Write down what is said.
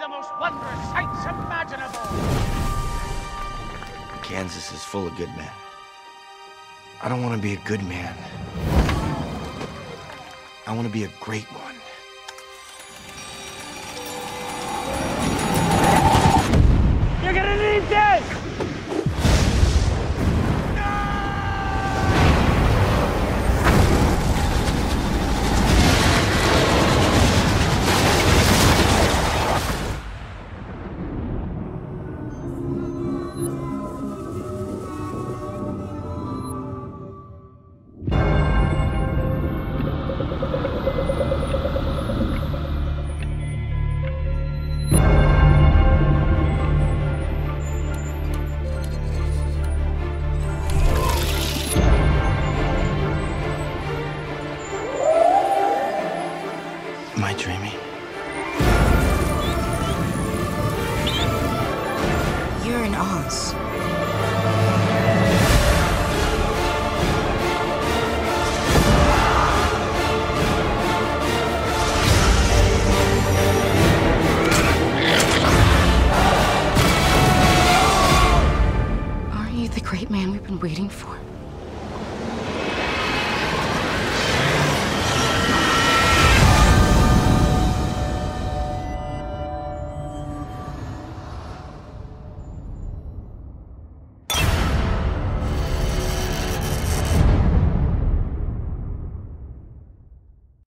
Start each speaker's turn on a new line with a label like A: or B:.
A: most wondrous sights imaginable.
B: Kansas is full of good men. I don't want to be a good man. I want to be a great one.
A: You're gonna need this!
B: Am I dreaming?
C: You're in Oz. Aren't you the great man we've been waiting for?